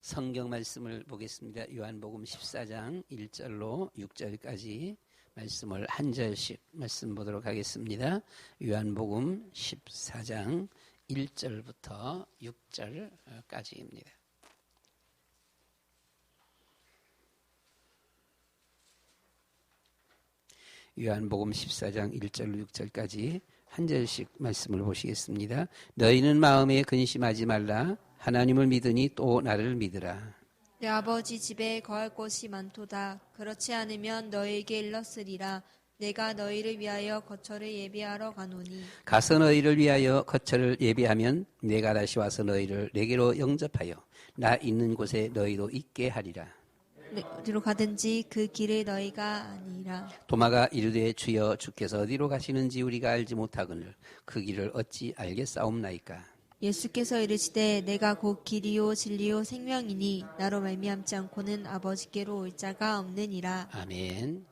성경 말씀을 보겠습니다. 요한복음 14장 1절로 6절까지 말씀을 한 절씩 말씀 보도록 하겠습니다. 요한복음 14장 1절부터 6절까지입니다. 요한복음 14장 1절로 6절까지 한 절씩 말씀을 보시겠습니다. 너희는 마음에 근심하지 말라. 하나님을 믿으니 또 나를 믿으라. 내 아버지 집에 거할 곳이 많도다. 그렇지 않으면 너희에게 일렀으리라. 내가 너희를 위하여 거처를 예비하러 가노니. 가서 너희를 위하여 거처를 예비하면 내가 다시 와서 너희를 내게로 영접하여 나 있는 곳에 너희도 있게 하리라. 어디로 가든지 그 길을 너희가 아니라. 도마가 이르되 주여 주께서 어디로 가시는지 우리가 알지 못하거늘 그 길을 어찌 알겠사옵나이까. 예수께서 이르시되 내가 곧 길이요 진리요 생명이니 나로 말미암지 않고는 아버지께로 올 자가 없느니라. 아멘.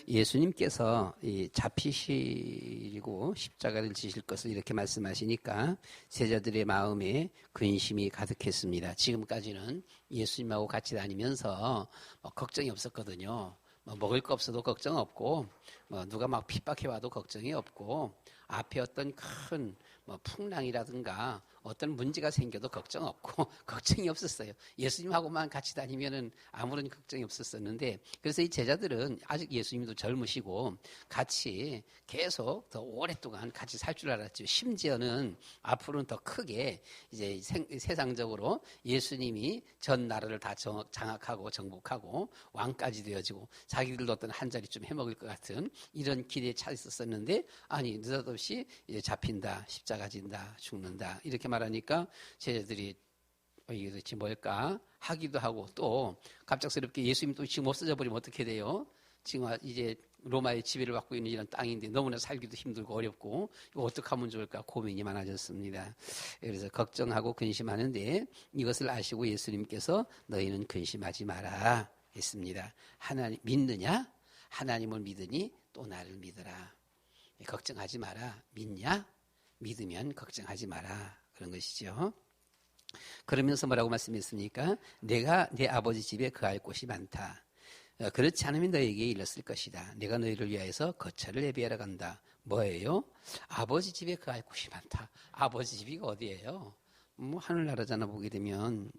예수님께서 잡히시고 십자가를 지실 것을 이렇게 말씀하시니까 제자들의 마음에 근심이 가득했습니다. 지금까지는 예수님하고 같이 다니면서 걱정이 없었거든요. 먹을 거 없어도 걱정 없고 누가 막 핍박해와도 걱정이 없고 앞에 어떤 큰 풍랑이라든가 어떤 문제가 생겨도 걱정 없고 걱정이 없었어요. 예수님하고만 같이 다니면은 아무런 걱정이 없었었는데, 그래서 이 제자들은 아직 예수님도 젊으시고 같이 계속 더 오랫동안 같이 살 줄 알았죠. 심지어는 앞으로는 더 크게 이제 세상적으로 예수님이 전 나라를 다 장악하고 정복하고 왕까지 되어지고 자기들도 어떤 한 자리 좀 해먹을 것 같은 이런 기대에 차 있었었는데, 아니 느닷없이 이제 잡힌다, 십자가 진다, 죽는다 이렇게 말하니까 제자들이 이게 도대체 뭘까 하기도 하고, 또 갑작스럽게 예수님 또 지금 없어져 버리면 어떻게 돼요? 지금 이제 로마의 지배를 받고 있는 이런 땅인데 너무나 살기도 힘들고 어렵고 이거 어떻게 하면 좋을까 고민이 많아졌습니다. 그래서 걱정하고 근심하는데 이것을 아시고 예수님께서 너희는 근심하지 마라 했습니다. 하나님 믿느냐? 하나님을 믿으니 또 나를 믿으라. 걱정하지 마라. 믿냐? 믿으면 걱정하지 마라. 그런 것이죠. 그러면서 뭐라고 말씀했습니까? 내가 내 아버지 집에 거할 곳이 많다. 그렇지 않으면 너에게 일렀을 것이다. 내가 너희를 위하여서 거처를 예비하러 간다. 뭐예요? 아버지 집에 거할 곳이 많다. 아버지 집이 어디예요? 하늘나라잖아. 보게 되면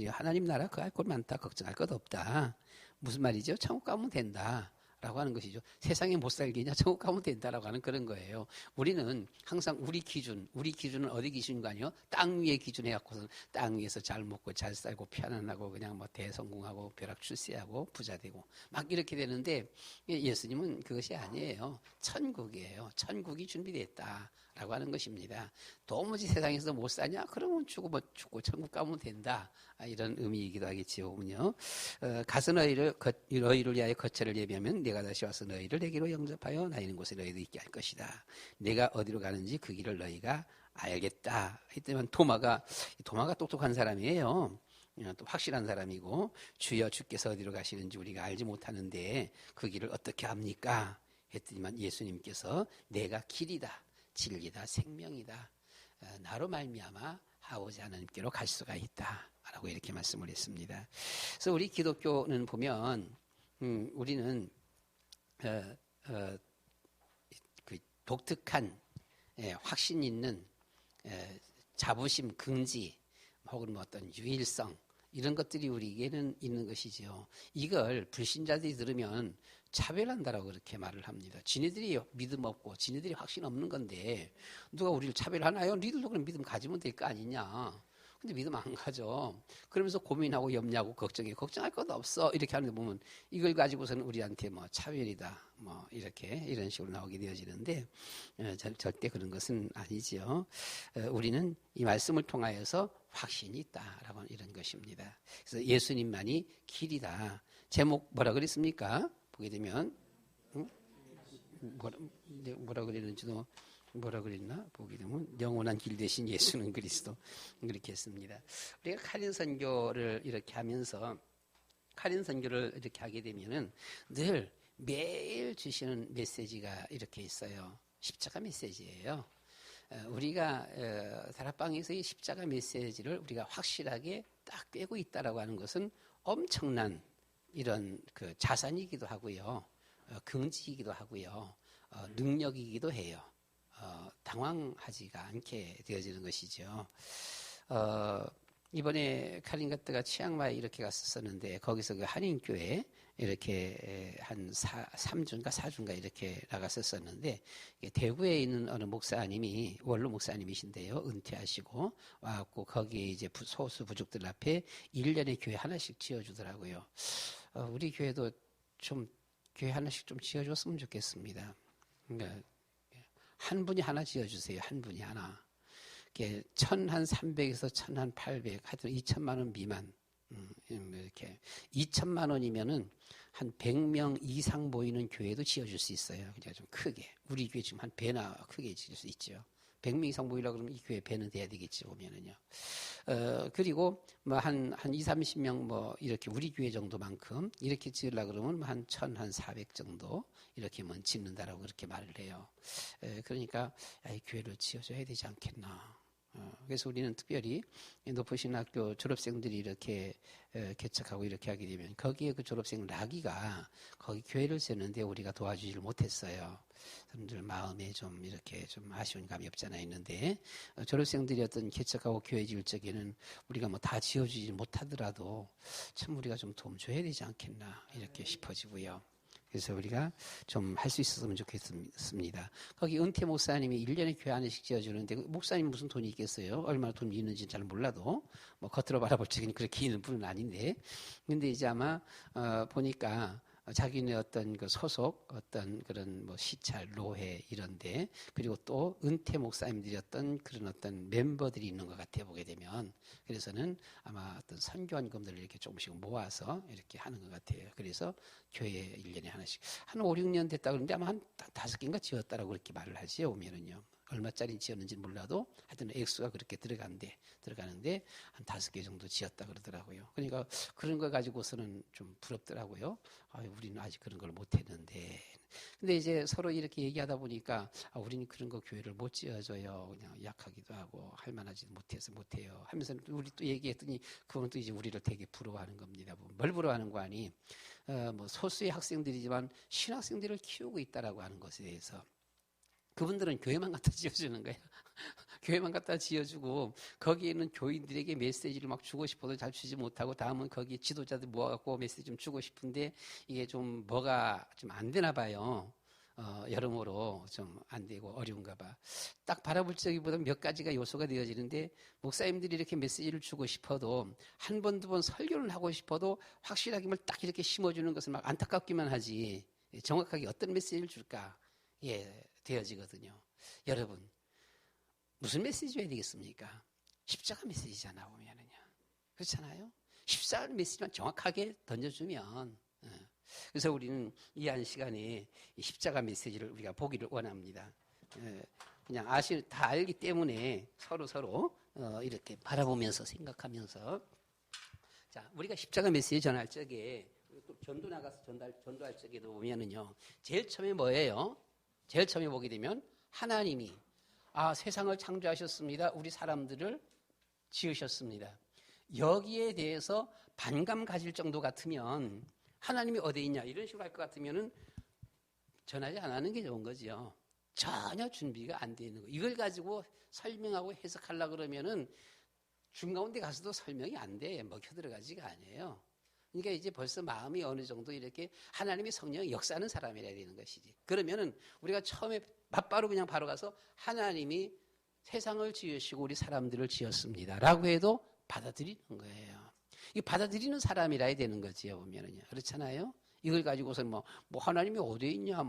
하나님 나라 거할 곳 많다. 걱정할 것 없다. 무슨 말이죠? 천국 가면 된다 라고 하는 것이죠. 세상에 못 살겠냐? 천국 가면 된다라고 하는 그런 거예요. 우리는 항상 우리 기준은 어디 기준인가 아니요? 땅 위에 기준 해갖고서 땅 위에서 잘 먹고 잘 살고 편안하고 그냥 대성공하고 벼락 출세하고 부자 되고 막 이렇게 되는데, 예수님은 그것이 아니에요. 천국이에요. 천국이 준비됐다라고 하는 것입니다. 도무지 세상에서 못 사냐? 그러면 죽고 천국 가면 된다. 이런 의미이기도 하겠지요. 가서 너희를 위하여 거처를 예비하면 내가 다시 와서 너희를 내게로 영접하여 나 있는 곳에 너희도 있게 할 것이다. 내가 어디로 가는지 그 길을 너희가 알겠다. 했더니 도마가 똑똑한 사람이에요. 또 확실한 사람이고, 주여 주께서 어디로 가시는지 우리가 알지 못하는데 그 길을 어떻게 합니까? 했더니만 예수님께서 내가 길이다, 진리다, 생명이다. 나로 말미암아 아버지 하나님께로 갈 수가 있다 라고 이렇게 말씀을 했습니다. 그래서 우리 기독교는 보면 우리는 그 독특한 확신 있는 자부심, 긍지 혹은 어떤 유일성 이런 것들이 우리에게는 있는 것이죠. 이걸 불신자들이 들으면 차별한다라고 그렇게 말을 합니다. 지네들이 믿음 없고 지네들이 확신 없는 건데 누가 우리를 차별하나요? 니들도 그럼 믿음 가지면 될 거 아니냐. 근데 믿음 안 가죠. 그러면서 고민하고 염려하고 걱정할 것도 없어 이렇게 하는데 보면 이걸 가지고서는 우리한테 차별이다 이런 식으로 나오게 되어지는데, 절대 그런 것은 아니지요. 우리는 이 말씀을 통하여서 확신이 있다라고 하는 이런 것입니다. 그래서 예수님만이 길이다. 제목 뭐라 그랬습니까? 보게 되면 뭐라 그랬는지도 뭐라 그랬나? 보게 되면 영원한 길 대신 예수는 그리스도 그렇게 했습니다. 우리가 카린 선교를 이렇게 하면서 카린 선교를 이렇게 하게 되면은 늘 매일 주시는 메시지가 이렇게 있어요. 십자가 메시지예요. 우리가 다락방에서 이 십자가 메시지를 우리가 확실하게 딱 꿰고 있다라고 하는 것은 엄청난 이런 그 자산이기도 하고요. 긍지이기도 하고요. 능력이기도 해요. 당황하지가 않게 되어지는 것이죠. 이번에 카린가트가 치앙마이 이렇게 갔었는데 거기서 그 한인교회 이렇게 한 3주인가 4주인가 이렇게 나갔었었는데 대구에 있는 어느 목사님이 원로 목사님이신데요. 은퇴하시고 와갖고 거기에 이제 소수 부족들 앞에 1년에 교회 하나씩 지어주더라고요. 우리 교회도 좀 교회 하나씩 좀 지어줬으면 좋겠습니다. 그러니까 한 분이 하나 지어주세요. 한 분이 하나. 1,300에서 1,800, 하여튼 2천만 원 미만. 이렇게 2천만 원이면은 한 100명 이상 모이는 교회도 지어줄 수 있어요. 그냥 좀 크게. 우리 교회 지금 한 배나 크게 지을 수 있죠. 100명 이상 모이려고 그러면 이 교회 배는 돼야 되겠지, 보면은요. 그리고 뭐 한 20, 30명 뭐 이렇게 우리 교회 정도만큼 이렇게 지으려고 그러면 한 1,400 정도 이렇게만 짓는다라고 그렇게 말을 해요. 그러니까 이 교회를 지어줘야 되지 않겠나. 그래서 우리는 특별히 높으신 학교 졸업생들이 이렇게 개척하고 이렇게 하게 되면 거기에 그 졸업생 라기가 거기 교회를 세우는데 우리가 도와주지를 못했어요. 사람들 마음에 좀 이렇게 좀 아쉬운 감이 없잖아 있는데 졸업생들이 어떤 개척하고 교회 지을 적에는 우리가 뭐 다 지어주지 못하더라도 참 우리가 좀 도움 줘야 되지 않겠나 이렇게 싶어지고요. 그래서 우리가 좀 할 수 있었으면 좋겠습니다. 거기 은퇴 목사님이 1년에 교회 하나씩 지어주는데 목사님 무슨 돈이 있겠어요? 얼마나 돈이 있는지는 잘 몰라도 뭐 겉으로 바라볼 적에는 그렇게 있는 분은 아닌데 근데 이제 아마 보니까 자기네 어떤 그 소속 어떤 그런 뭐 시찰 노회 이런데 그리고 또 은퇴 목사님들이 그런 어떤 멤버들이 있는 것 같아 보게 되면 그래서는 아마 어떤 선교원금들을 이렇게 조금씩 모아서 이렇게 하는 것 같아요. 그래서 교회에 1년에 하나씩 한 5, 6년 됐다 그러는데 아마 한 5개인가 지었다라고 그렇게 말을 하지요. 오면은요. 얼마짜리 지었는지는 몰라도 하여튼 액수가 그렇게 들어가는데 한 5개 정도 지었다 그러더라고요. 그러니까 그런 거 가지고서는 좀 부럽더라고요. 우리는 아직 그런 걸 못했는데. 근데 이제 서로 이렇게 얘기하다 보니까 우리는 그런 거 교회를 못 지어줘요. 그냥 약하기도 하고 할만하지 못해서 못해요. 하면서 우리 또 얘기했더니 그분은 또 이제 우리를 되게 부러워하는 겁니다. 뭘 부러워하는 거 아니? 뭐 소수의 학생들이지만 신학생들을 키우고 있다라고 하는 것에 대해서. 그분들은 교회만 갖다 지어주는 거예요. 교회만 갖다 지어주고 거기에 있는 교인들에게 메시지를 막 주고 싶어도 잘 주지 못하고 다음은 거기 지도자들 모아갖고 메시지 좀 주고 싶은데 이게 좀 뭐가 좀 안 되나 봐요. 여러모로 좀 안 되고 어려운가 봐. 딱 바라볼 적보다 몇 가지가 요소가 되어지는데 목사님들이 이렇게 메시지를 주고 싶어도 한 번, 두 번 설교를 하고 싶어도 확실하게 뭘 딱 이렇게 심어주는 것은 막 안타깝기만 하지 정확하게 어떤 메시지를 줄까? 되어지거든요. 여러분, 무슨 메시지 줘야 되겠습니까? 십자가 메시지잖아, 보면은요. 그렇잖아요? 십자가 메시지만 정확하게 던져주면, 그래서 우리는 이 한 시간에 이 십자가 메시지를 우리가 보기를 원합니다. 그냥 다 알기 때문에 서로 이렇게 바라보면서 생각하면서, 자, 우리가 십자가 메시지 전할 적에, 또 전도 나가서 전도할 적에도 보면은요, 제일 처음에 뭐예요? 제일 처음에 보게 되면 하나님이 세상을 창조하셨습니다. 우리 사람들을 지으셨습니다. 여기에 대해서 반감 가질 정도 같으면 하나님이 어디에 있냐 이런 식으로 할 것 같으면은 전하지 않는 게 좋은 거죠. 전혀 준비가 안 돼 있는 거. 이걸 가지고 설명하고 해석하려고 그러면은 중가운데 가서도 설명이 안 돼. 먹혀 들어가지가 않아요. 그러니까 이제 벌써 마음이 어느 정도 이렇게 하나님의 성령이 역사하는 사람이라 되는 것이지. 그러면은 우리가 처음에 바로 그냥 바로 가서 하나님이 세상을 지으시고 우리 사람들을 지었습니다. 라고 해도 받아들이는 거예요. 이 받아들이는 사람이라 해야 되는 거지요, 보면은요. 그렇잖아요? 이걸 가지고서 뭐 하나님이 어디에 있냐,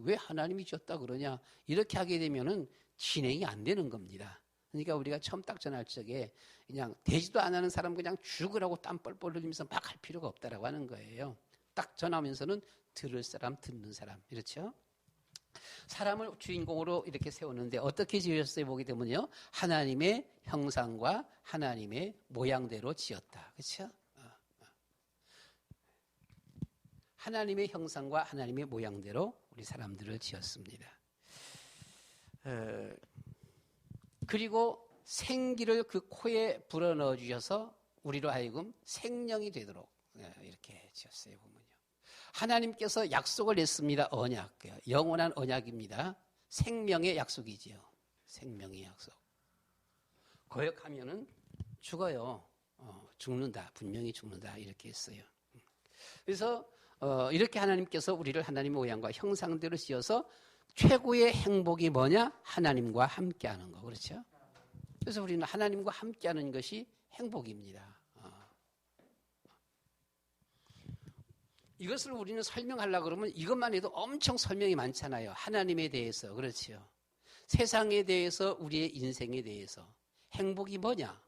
왜 하나님이 지었다 그러냐, 이렇게 하게 되면은 진행이 안 되는 겁니다. 그러니까 우리가 처음 딱 전할 적에 그냥 되지도 안 하는 사람 그냥 죽으라고 땀 뻘뻘 흘리면서 막 할 필요가 없다라고 하는 거예요. 딱 전하면서는 들을 사람, 듣는 사람. 그렇죠? 사람을 주인공으로 이렇게 세우는데 어떻게 지으셨어요? 보게 되면요. 하나님의 형상과 하나님의 모양대로 지었다. 그렇죠? 하나님의 형상과 하나님의 모양대로 우리 사람들을 지었습니다. 그리고 생기를 그 코에 불어넣어 주셔서 우리로 하여금 생명이 되도록 이렇게 지었어요. 보면요. 하나님께서 약속을 냈습니다. 언약, 영원한 언약입니다. 생명의 약속이지요. 생명의 약속. 거역하면은 죽어요. 죽는다. 분명히 죽는다. 이렇게 했어요. 그래서 이렇게 하나님께서 우리를 하나님의 모양과 형상대로 지어서 최고의 행복이 뭐냐? 하나님과 함께하는 거. 그렇죠? 그래서 우리는 하나님과 함께하는 것이 행복입니다. 이것을 우리는 설명하려고 그러면 이것만 해도 엄청 설명이 많잖아요. 하나님에 대해서. 그렇죠? 세상에 대해서, 우리의 인생에 대해서. 행복이 뭐냐?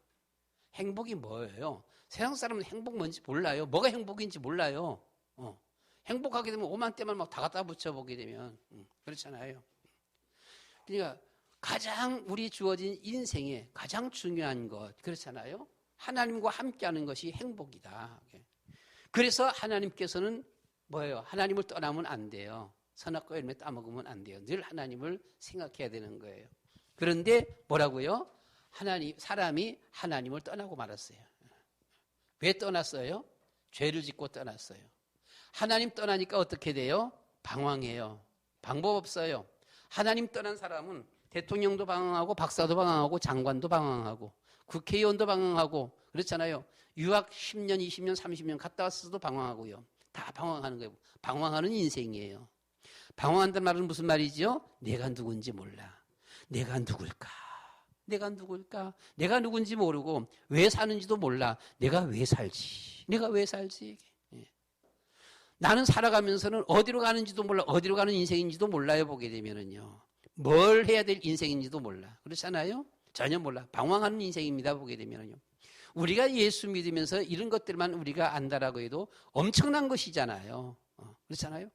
행복이 뭐예요? 세상 사람은 행복 뭔지 몰라요. 뭐가 행복인지 몰라요. 행복하게 되면 오만때만 막 다 갖다 붙여보게 되면 그렇잖아요. 그러니까 가장 우리 주어진 인생에 가장 중요한 것 그렇잖아요. 하나님과 함께하는 것이 행복이다. 그래서 하나님께서는 뭐예요? 하나님을 떠나면 안 돼요. 선악과 열매 따먹으면 안 돼요. 늘 하나님을 생각해야 되는 거예요. 그런데 뭐라고요? 사람이 하나님을 떠나고 말았어요. 왜 떠났어요? 죄를 짓고 떠났어요. 하나님 떠나니까 어떻게 돼요? 방황해요. 방법 없어요. 하나님 떠난 사람은 대통령도 방황하고 박사도 방황하고 장관도 방황하고 국회의원도 방황하고 그렇잖아요. 유학 10년, 20년, 30년 갔다 왔어도 방황하고요. 다 방황하는 거예요. 방황하는 인생이에요. 방황한다는 말은 무슨 말이죠? 내가 누군지 몰라. 내가 누굴까? 내가 누굴까? 내가 누군지 모르고 왜 사는지도 몰라. 내가 왜 살지? 내가 왜 살지? 나는 살아가면서는 어디로 가는지도 몰라. 어디로 가는 인생인지도 몰라요. 보게 되면은요. 뭘 해야 될 인생인지도 몰라. 그렇잖아요? 전혀 몰라. 방황하는 인생입니다. 보게 되면은요. 우리가 예수 믿으면서 이런 것들만 우리가 안다라고 해도 엄청난 것이잖아요. 그렇잖아요?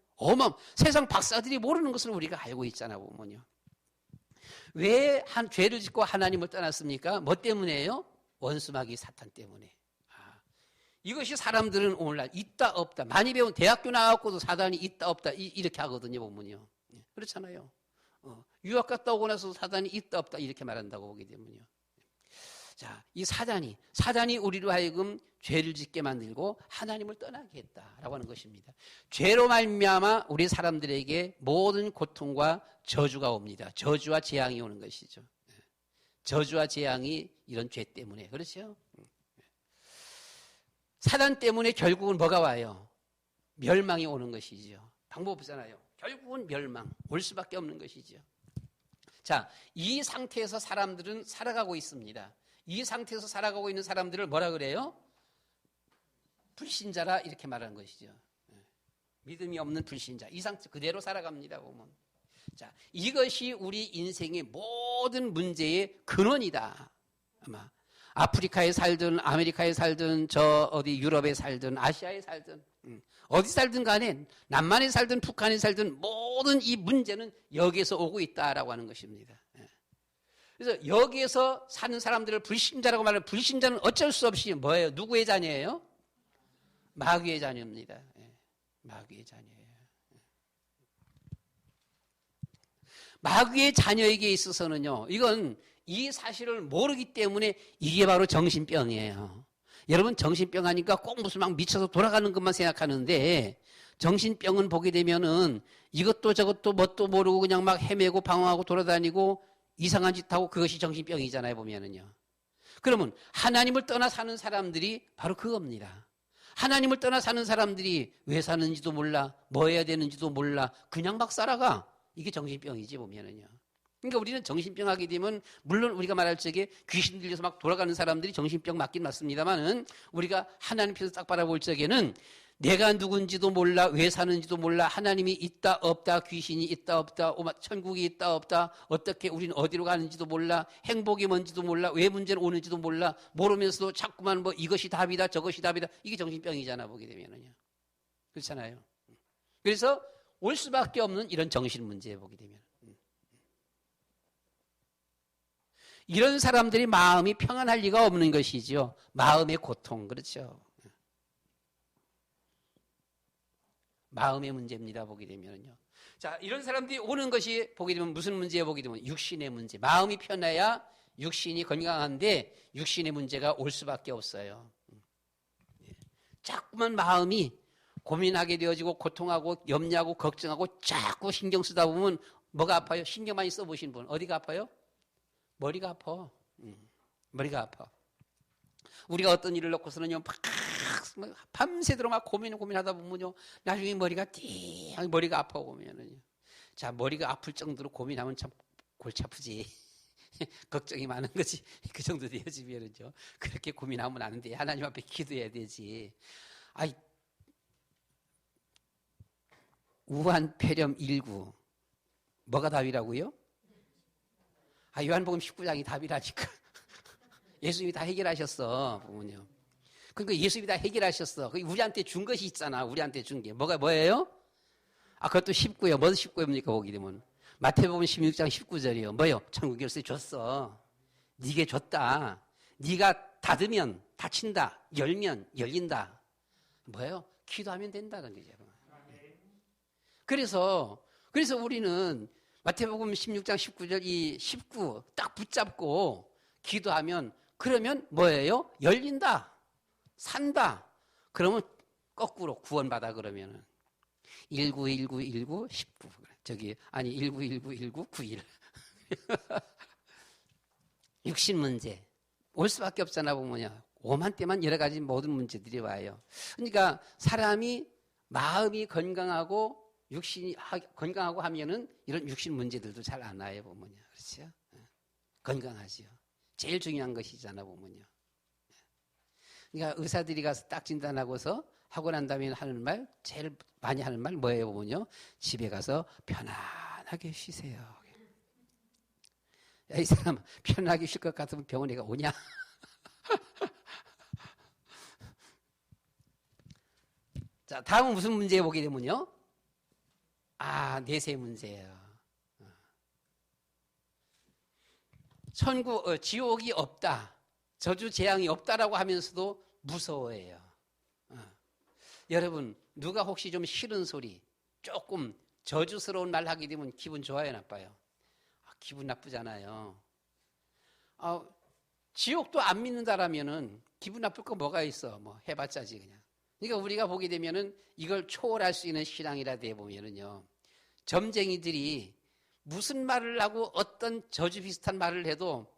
세상 박사들이 모르는 것을 우리가 알고 있잖아 보면요. 왜 죄를 짓고 하나님을 떠났습니까? 뭐 때문에요? 원수마귀 사탄 때문에. 이것이 사람들은 오늘날 있다 없다. 많이 배운 대학교 나왔고도 사단이 있다 없다 이렇게 하거든요. 보면요. 그렇잖아요. 유학 갔다 오고 나서 사단이 있다 없다 이렇게 말한다고 보게 되면요. 자, 이 사단이 우리로 하여금 죄를 짓게 만들고 하나님을 떠나게 했다라고 하는 것입니다. 죄로 말미암아 우리 사람들에게 모든 고통과 저주가 옵니다. 저주와 재앙이 오는 것이죠. 저주와 재앙이 이런 죄 때문에 그렇죠? 사단 때문에 결국은 뭐가 와요? 멸망이 오는 것이죠. 방법 없잖아요. 결국은 멸망 올 수밖에 없는 것이죠. 자, 이 상태에서 사람들은 살아가고 있습니다. 이 상태에서 살아가고 있는 사람들을 뭐라 그래요? 불신자라 이렇게 말하는 것이죠. 믿음이 없는 불신자. 이 상태 그대로 살아갑니다. 보면. 자, 이것이 우리 인생의 모든 문제의 근원이다. 아마 아프리카에 살든 아메리카에 살든 유럽에 살든 아시아에 살든 어디 살든 간에 남한에 살든 북한에 살든 모든 이 문제는 여기에서 오고 있다라고 하는 것입니다. 그래서 여기에서 사는 사람들을 불신자라고 말하는 불신자는 어쩔 수 없이 뭐예요? 누구의 자녀예요? 마귀의 자녀입니다. 마귀의 자녀예요. 마귀의 자녀에게 있어서는요. 이건 이 사실을 모르기 때문에 이게 바로 정신병이에요. 여러분 정신병 하니까 꼭 무슨 막 미쳐서 돌아가는 것만 생각하는데 정신병은 보게 되면은 이것도 저것도 뭣도 모르고 그냥 막 헤매고 방황하고 돌아다니고 이상한 짓 하고 그것이 정신병이잖아요, 보면은요. 그러면 하나님을 떠나 사는 사람들이 바로 그겁니다. 하나님을 떠나 사는 사람들이 왜 사는지도 몰라, 뭐 해야 되는지도 몰라, 그냥 막 살아가. 이게 정신병이지, 보면은요. 그러니까 우리는 정신병 하게 되면, 물론 우리가 말할 적에 귀신 들려서 막 돌아가는 사람들이 정신병 맞긴 맞습니다만은, 우리가 하나님 앞에서 딱 바라볼 적에는 내가 누군지도 몰라, 왜 사는지도 몰라, 하나님이 있다 없다, 귀신이 있다 없다, 천국이 있다 없다, 어떻게 우리는 어디로 가는지도 몰라, 행복이 뭔지도 몰라, 왜 문제는 오는지도 몰라, 모르면서도 자꾸만 뭐 이것이 답이다 저것이 답이다, 이게 정신병이잖아 보게 되면은요. 그렇잖아요. 그래서 올 수밖에 없는 이런 정신 문제에 보게 되면 이런 사람들이 마음이 평안할 리가 없는 것이죠. 마음의 고통, 그렇죠. 마음의 문제입니다. 보게 되면요. 자, 이런 사람들이 오는 것이 보게 되면 무슨 문제에 보게 되면 육신의 문제. 마음이 편해야 육신이 건강한데 육신의 문제가 올 수밖에 없어요. 자꾸만 마음이 고민하게 되어지고 고통하고 염려하고 걱정하고 자꾸 신경 쓰다 보면 뭐가 아파요? 신경 많이 써보신 분 어디가 아파요? 머리가 아파. 머리가 아파. 우리가 어떤 일을 놓고서는요, 밤새도록 막 고민하다 보면요, 나중에 머리가 머리가 아파 보면은요. 자, 머리가 아플 정도로 고민하면 참 골치 아프지. 걱정이 많은 거지. 그 정도 되어지면은요. 그렇게 고민하면 안 돼. 하나님 앞에 기도해야 되지. 아이, 우한, 폐렴, 일구. 뭐가 답이라고요? 요한복음 19장이 답이라니까. 예수님이 다 해결하셨어, 보면요. 그러니까 예수님이 다 해결하셨어. 우리한테 준 것이 있잖아. 우리한테 준 게. 뭐예요? 그것도 쉽고요. 뭐도 쉽고요입니까, 보게 되면. 마태복음 16장 19절이요. 뭐요? 천국 열쇠 줬어. 네게 줬다. 네가 닫으면 닫힌다. 열면 열린다. 뭐예요? 기도하면 된다는 거죠. 그래서 우리는 마태복음 16장 19절 이 19 딱 붙잡고 기도하면 그러면 뭐예요? 열린다. 산다. 그러면 거꾸로 구원받아 그러면은 191919 19 191919 91 육신 문제 올 수밖에 없잖아 보면요. 오만 때만 여러 가지 모든 문제들이 와요. 그러니까 사람이 마음이 건강하고 육신이 건강하고 하면은 이런 육신 문제들도 잘 안 와요 보면요. 그렇죠? 건강하지요. 제일 중요한 것이잖아 보면요. 그러니까 의사들이 가서 딱 진단하고서 하고 난 다음에 하는 말 제일 많이 하는 말 뭐예요 보면요. 집에 가서 편안하게 쉬세요. 야, 이 사람 편안하게 쉴 것 같으면 병원에 오냐? 자, 다음은 무슨 문제 보게 되면요. 내세 문제예요. 지옥이 없다. 저주 재앙이 없다라고 하면서도 무서워해요. 여러분, 누가 혹시 좀 싫은 소리, 조금 저주스러운 말 하게 되면 기분 좋아요, 나빠요? 기분 나쁘잖아요. 지옥도 안 믿는다라면은 기분 나쁠 거 뭐가 있어? 뭐 해봤자지 그냥. 그러니까 우리가 보게 되면은 이걸 초월할 수 있는 신앙이라 돼 보면은요. 점쟁이들이 무슨 말을 하고 어떤 저주 비슷한 말을 해도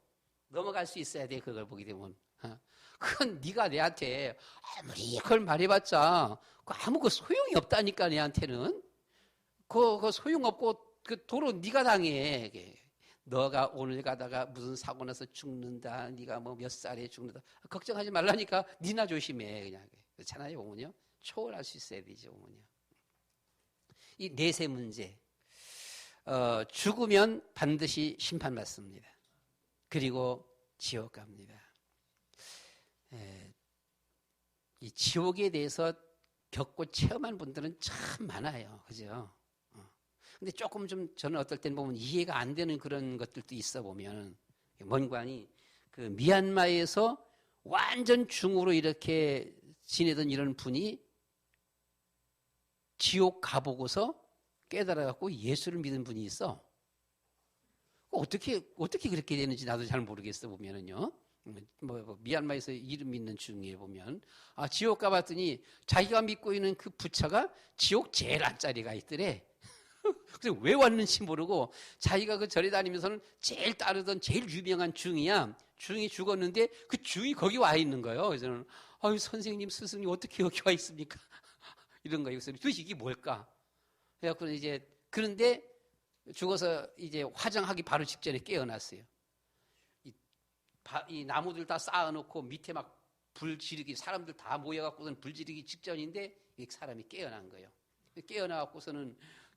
넘어갈 수 있어야 돼. 그걸 보게 되면. 그건 네가 내한테 아무리 그걸 말해봤자 아무 그 소용이 없다니까 내한테는. 그 소용없고 그 도로 네가 당해. 너가 오늘 가다가 무슨 사고 나서 죽는다. 네가 뭐 몇 살에 죽는다. 걱정하지 말라니까 니나 조심해. 그냥. 그렇잖아요, 어머니요. 초월할 수 있어야 되죠, 어머니요. 이 내세 문제. 죽으면 반드시 심판받습니다. 그리고 지옥 갑니다. 이 지옥에 대해서 겪고 체험한 분들은 참 많아요. 그죠? 근데 조금 좀 저는 어떨 때는 보면 이해가 안 되는 그런 것들도 있어 보면 뭔관이 그 미얀마에서 완전 중으로 이렇게 지내던 이런 분이 지옥 가보고서 깨달아갖고 예수를 믿은 분이 있어. 어떻게 그렇게 되는지 나도 잘 모르겠어 보면은요. 미얀마에서 이름 믿는 중에 보면 지옥 가봤더니 자기가 믿고 있는 그 부처가 지옥 제일 앞자리가 있더래. 그래서 왜 왔는지 모르고 자기가 그 절에 다니면서는 제일 따르던 제일 유명한 중이야. 중이 죽었는데 그 중이 거기 와 있는 거예요. 그래서 선생님 스승님 어떻게 여기 와 있습니까? 이런 거예요. 그래서 도대체 이게 뭘까? 그래갖고 이제 그런데 죽어서 이제 화장하기 바로 직전에 깨어났어요. 이 나무들 다 쌓아놓고 밑에 막 불 지르기 사람들 다 모여갖고서는 불 지르기 직전인데 이 사람이 깨어난 거예요.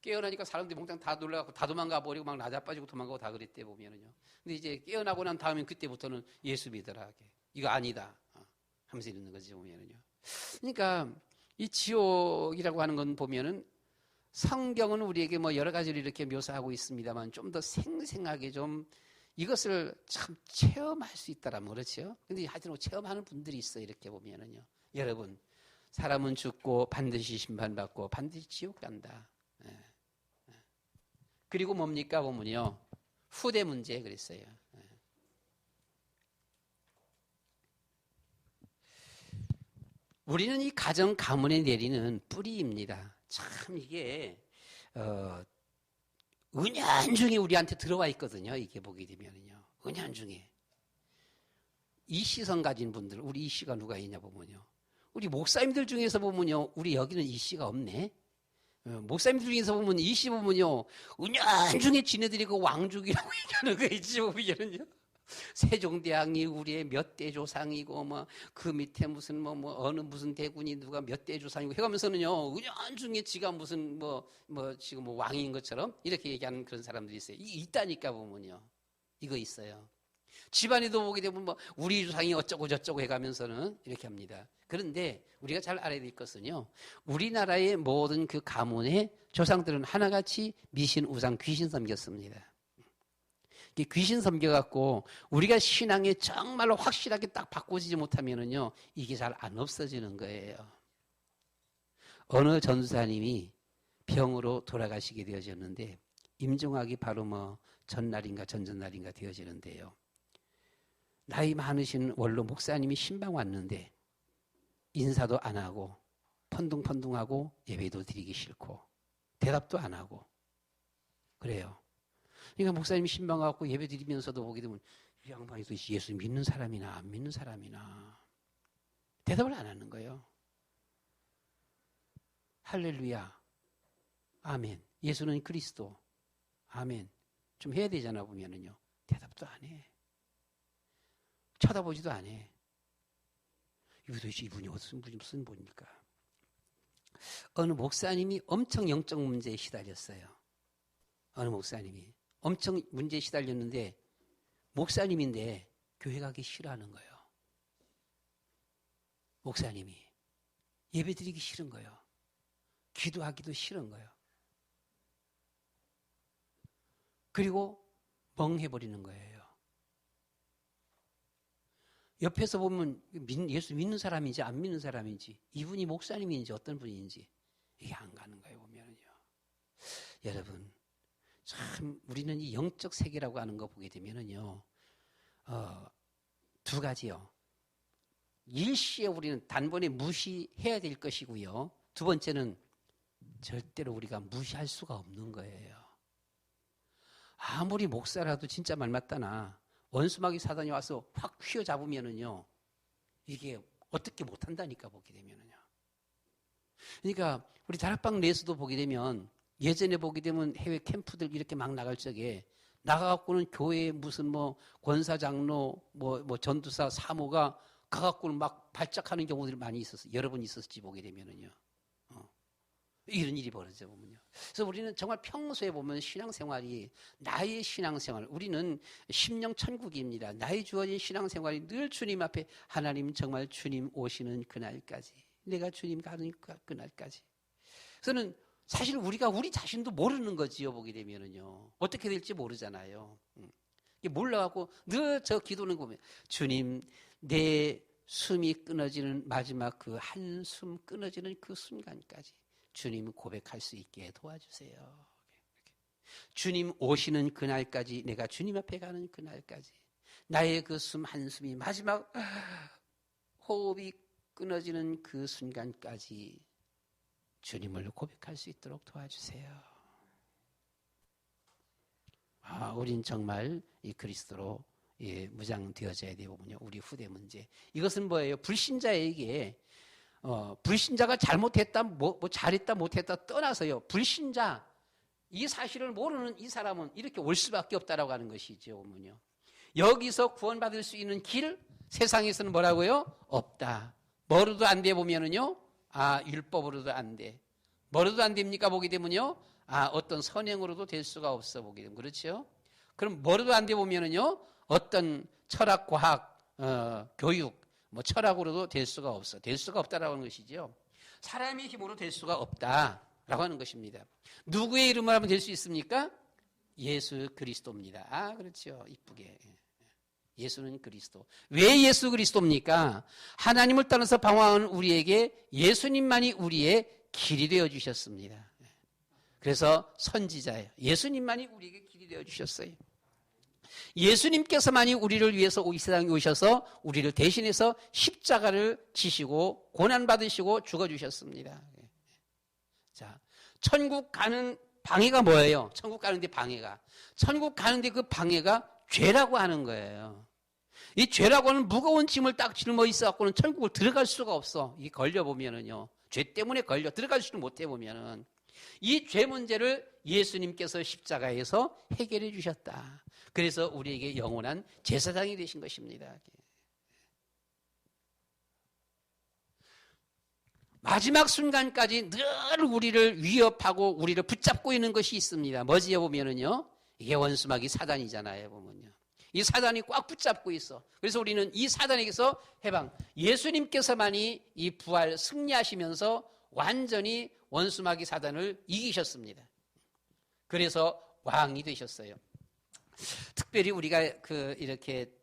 깨어나니까 사람들이 몽땅 다 놀라갖고 다 도망가 버리고 막 나자빠지고 도망가고 다 그랬대 보면은요. 근데 이제 깨어나고 난 다음에 그때부터는 예수 믿으라. 이거 아니다. 하면서 이러는 거지 보면은요. 그러니까 이 지옥이라고 하는 건 보면은 성경은 우리에게 뭐 여러 가지로 이렇게 묘사하고 있습니다만 좀 더 생생하게 좀 이것을 참 체험할 수 있다라면 그렇죠. 근데 하여튼 체험하는 분들이 있어요. 이렇게 보면은요. 여러분, 사람은 죽고 반드시 심판받고 반드시 지옥 간다. 그리고 뭡니까 보면요. 후대 문제 그랬어요. 우리는 이 가정 가문에 내리는 뿌리입니다. 참 이게 은연중에 우리한테 들어와 있거든요. 이게 보게 되면요. 은연중에. 이 시선 가진 분들, 우리 이 씨가 누가 있냐 보면요. 우리 목사님들 중에서 보면요. 우리 여기는 이 씨가 없네. 목사님들 중에서 보면 이 씨 보면요. 은연중에 지네들이고 왕족이라고 얘기하는 거 있지 보면요. 세종대왕이 우리의 몇 대 조상이고 뭐 그 밑에 무슨 어느 무슨 대군이 누가 몇 대 조상이고 해가면서는요 은연중에 지가 무슨 지금 왕인 것처럼 이렇게 얘기하는 그런 사람들이 있어요. 있다니까 보면요. 이거 있어요. 집안에도 보게 되면 우리 조상이 어쩌고 저쩌고 해가면서는 이렇게 합니다. 그런데 우리가 잘 알아야 될 것은요. 우리나라의 모든 그 가문의 조상들은 하나같이 미신, 우상, 귀신 섬겼습니다. 귀신 섬겨갖고 우리가 신앙에 정말로 확실하게 딱 바꿔지지 못하면은요 이게 잘 안 없어지는 거예요. 어느 전도사님이 병으로 돌아가시게 되어졌는데 임종학이 바로 전날인가 전전날인가 되어지는데요. 나이 많으신 원로 목사님이 신방 왔는데 인사도 안 하고 펀둥펀둥하고 예배도 드리기 싫고 대답도 안 하고 그래요. 그러니까 목사님이 신방 갖고 예배 드리면서도 보게 되면 이 양반이 도대체 예수 믿는 사람이나 안 믿는 사람이나 대답을 안 하는 거예요. 할렐루야, 아멘. 예수는 그리스도, 아멘. 좀 해야 되잖아 보면은요. 대답도 안 해. 쳐다보지도 안 해. 도대체 이분이 무슨 분입니까? 어느 목사님이 엄청 영적 문제에 시달렸어요. 어느 목사님이. 엄청 문제에 시달렸는데 목사님인데 교회 가기 싫어하는 거예요. 목사님이. 예배 드리기 싫은 거예요. 기도하기도 싫은 거예요. 그리고 멍해버리는 거예요. 옆에서 보면 예수 믿는 사람인지 안 믿는 사람인지 이분이 목사님인지 어떤 분인지 이게 안 가는 거예요. 보면은요. 여러분 참 우리는 이 영적 세계라고 하는 거 보게 되면은요 두 가지요. 일시에 우리는 단번에 무시해야 될 것이고요. 두 번째는 절대로 우리가 무시할 수가 없는 거예요. 아무리 목사라도 진짜 말 맞다나 원수마귀 사단이 와서 확 휘어잡으면은요 이게 어떻게 못한다니까 보게 되면은요. 그러니까 우리 다락방 내에서도 보게 되면 예전에 보게 되면 해외 캠프들 이렇게 막 나갈 적에 나가갖고는 교회에 무슨 권사장로 전도사 사모가 가갖고는 막 발작하는 경우들이 많이 있었어요. 여러 번 있었지 보게 되면은요. 이런 일이 벌어져 보면요. 그래서 우리는 정말 평소에 보면 신앙생활이 나의 신앙생활 우리는 심령 천국입니다. 나의 주어진 신앙생활이 늘 주님 앞에 하나님 정말 주님 오시는 그날까지 내가 주님 가는 그날까지 저는 사실 우리가 우리 자신도 모르는 거지요. 보게 되면은요. 어떻게 될지 모르잖아요. 몰라갖고 늘 저 기도는 보면 주님 내 숨이 끊어지는 마지막 그 한숨 끊어지는 그 순간까지 주님 고백할 수 있게 도와주세요. 주님 오시는 그날까지 내가 주님 앞에 가는 그날까지 나의 그 숨 한숨이 마지막 호흡이 끊어지는 그 순간까지 주님을 고백할 수 있도록 도와주세요. 우린 정말 이 그리스도로 무장되어져야 되거든요. 우리 후대 문제. 이것은 뭐예요? 불신자에게 불신자가 잘못했다, 잘했다, 못했다 떠나서요. 불신자 이 사실을 모르는 이 사람은 이렇게 올 수밖에 없다라고 하는 것이죠. 보면요. 여기서 구원받을 수 있는 길 세상에서는 뭐라고요? 없다. 뭐로도 안 돼 보면은요. 율법으로도 안 돼. 뭐로도 안 됩니까? 보게 되면요. 어떤 선행으로도 될 수가 없어. 보게 되면. 그렇죠? 그럼 뭐로도 안 돼 보면은요. 어떤 철학, 과학, 교육, 철학으로도 될 수가 없어. 될 수가 없다라고 하는 것이죠. 사람의 힘으로 될 수가 없다라고 하는 것입니다. 누구의 이름을 하면 될 수 있습니까? 예수 그리스도입니다. 그렇죠. 이쁘게. 예수는 그리스도. 왜 예수 그리스도입니까? 하나님을 따라서 방황하는 우리에게 예수님만이 우리의 길이 되어 주셨습니다. 그래서 선지자예요. 예수님만이 우리에게 길이 되어 주셨어요. 예수님께서만이 우리를 위해서 이 세상에 오셔서 우리를 대신해서 십자가를 지시고 고난받으시고 죽어주셨습니다. 자, 천국 가는 방해가 뭐예요? 천국 가는데 방해가. 천국 가는데 그 방해가 죄라고 하는 거예요. 이 죄라고 하는 무거운 짐을 딱 짊어 있어갖고는 천국을 들어갈 수가 없어. 이 걸려보면은요. 죄 때문에 들어갈 수를 못해 보면은. 이 죄 문제를 예수님께서 십자가에서 해결해 주셨다. 그래서 우리에게 영원한 제사장이 되신 것입니다. 마지막 순간까지 늘 우리를 위협하고 우리를 붙잡고 있는 것이 있습니다. 뭐지요 보면은요. 이게 원수마귀 사단이잖아요. 보면요. 이 사단이 꽉 붙잡고 있어. 그래서 우리는 이 사단에게서 해방. 예수님께서만이 이 부활 승리하시면서 완전히 원수마귀 사단을 이기셨습니다. 그래서 왕이 되셨어요. 특별히 우리가 이렇게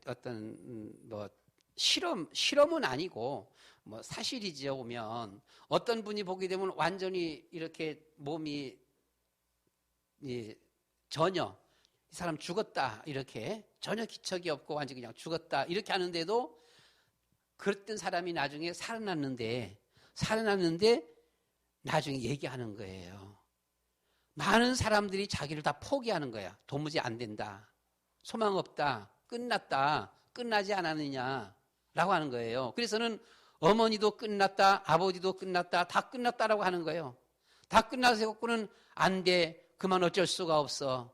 어떤 실험은 아니고 사실이지요. 보면 어떤 분이 보게 되면 완전히 이렇게 몸이 전혀 이 사람 죽었다 이렇게 전혀 기척이 없고 완전히 그냥 죽었다 이렇게 하는데도 그랬던 사람이 나중에 살아났는데 나중에 얘기하는 거예요. 많은 사람들이 자기를 다 포기하는 거야. 도무지 안 된다. 소망 없다. 끝났다. 끝나지 않았느냐라고 하는 거예요. 그래서는 어머니도 끝났다. 아버지도 끝났다. 다 끝났다라고 하는 거예요. 다 끝나서 갖고는 안 돼. 그만 어쩔 수가 없어.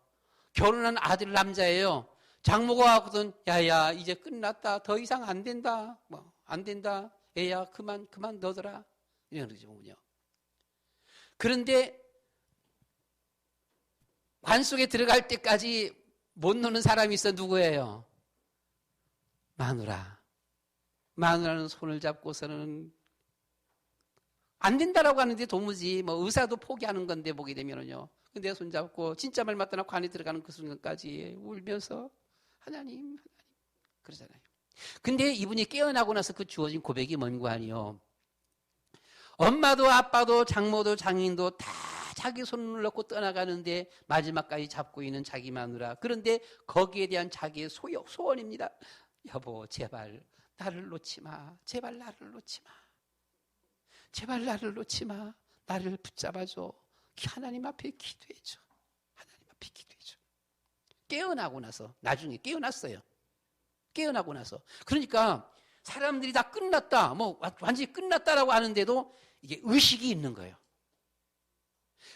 결혼한 아들 남자예요. 장모가 하거든. 야야 이제 끝났다. 더 이상 안 된다. 안 된다. 애야 그만 너더라. 이런 거죠. 보면요. 그런데 관 속에 들어갈 때까지 못 노는 사람이 있어. 누구예요? 마누라는 손을 잡고서는 안 된다라고 하는데 도무지 의사도 포기하는 건데 보게 되면은요. 근데 손 잡고 진짜 말 맞다나 관에 들어가는 그 순간까지 울면서 하나님 그러잖아요. 근데 이분이 깨어나고 나서 그 주어진 고백이 뭔가 아니요. 엄마도 아빠도 장모도 장인도 다 자기 손을 놓고 떠나가는데 마지막까지 잡고 있는 자기 마누라. 그런데 거기에 대한 자기의 소원입니다. 여보 제발 나를 놓지 마. 제발 나를 놓지 마. 제발 나를 놓지 마. 나를 붙잡아줘. 하나님 앞에 기도해줘. 하나님 앞에 기도해줘. 깨어나고 나서 나중에 깨어났어요. 깨어나고 나서. 그러니까 사람들이 다 끝났다. 완전히 끝났다라고 하는데도 이게 의식이 있는 거예요.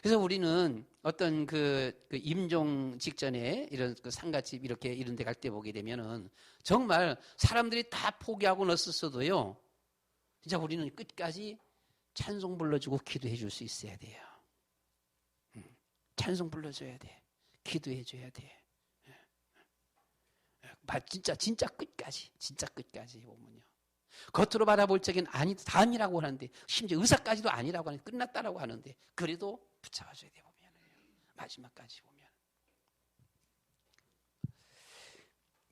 그래서 우리는 어떤 임종 직전에 이런 상가집 이렇게 이런 데 갈 때 보게 되면은 정말 사람들이 다 포기하고 넣었어도요. 진짜 우리는 끝까지 찬송 불러주고 기도해 줄 수 있어야 돼요. 찬송 불러줘야 돼. 기도해 줘야 돼. 진짜 끝까지 보면요. 겉으로 바라볼 적엔 아니라고 하는데 심지어 의사까지도 아니라고 하는데 끝났다라고 하는데 그래도 붙잡아줘야 돼 보면 마지막까지 보면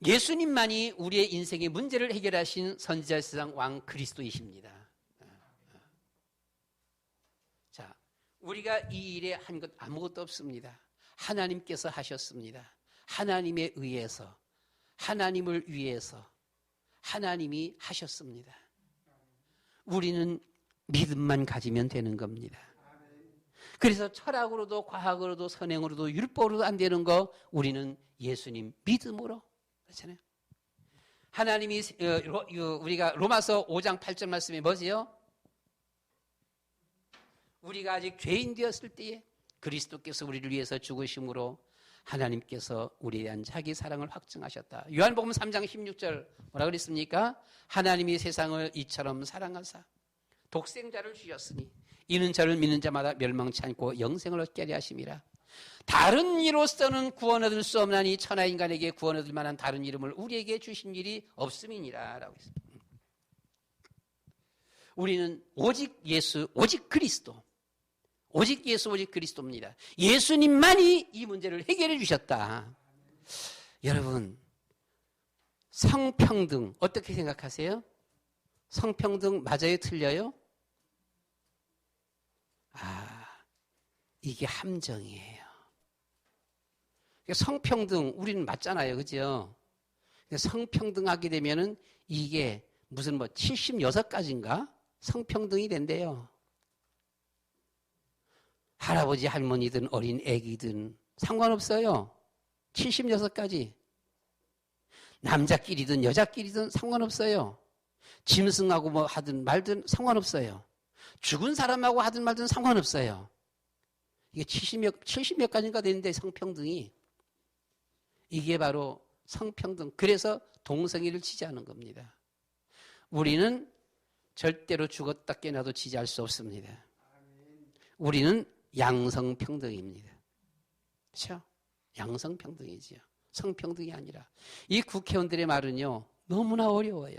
예수님만이 우리의 인생의 문제를 해결하신 선지자 세상 왕 그리스도이십니다. 자, 우리가 이 일에 한 것 아무것도 없습니다. 하나님께서 하셨습니다. 하나님에 의해서 하나님을 위해서 하나님이 하셨습니다. 우리는 믿음만 가지면 되는 겁니다. 그래서 철학으로도 과학으로도 선행으로도 율법으로도 안 되는 거 우리는 예수님 믿음으로 그렇잖아요. 하나님이 우리가 로마서 5장 8절 말씀이 뭐지요? 우리가 아직 죄인 되었을 때에 그리스도께서 우리를 위해서 죽으심으로 하나님께서 우리에 대한 자기 사랑을 확증하셨다. 요한복음 3장 16절 뭐라 그랬습니까? 하나님이 세상을 이처럼 사랑하사 독생자를 주셨으니 이는 저를 믿는 자마다 멸망치 않고 영생을 얻게 하려 하심이라. 다른 이로서는 구원 얻을 수 없나니 천하 인간에게 구원 얻을 만한 다른 이름을 우리에게 주신 일이 없음이니라 라고 했습니다. 우리는 오직 예수, 오직 그리스도, 오직 예수, 오직 그리스도입니다. 예수님만이 이 문제를 해결해 주셨다. 여러분, 성평등 어떻게 생각하세요? 성평등 맞아요, 틀려요? 이게 함정이에요. 성평등 우리는 맞잖아요. 그죠? 성평등하게 되면은 이게 무슨 뭐 76가지인가 성평등이 된대요. 할아버지 할머니든 어린 애기든 상관없어요. 76가지. 남자끼리든 여자끼리든 상관없어요. 짐승하고 뭐 하든 말든 상관없어요. 죽은 사람하고 하든 말든 상관없어요. 이게 70몇 가지인가 되는데 성평등이. 이게 바로 성평등. 그래서 동성애를 지지하는 겁니다. 우리는 절대로 죽었다 깨나도 지지할 수 없습니다. 우리는 양성평등입니다. 그렇죠? 양성평등이지요. 성평등이 아니라. 이 국회의원들의 말은요. 너무나 어려워요.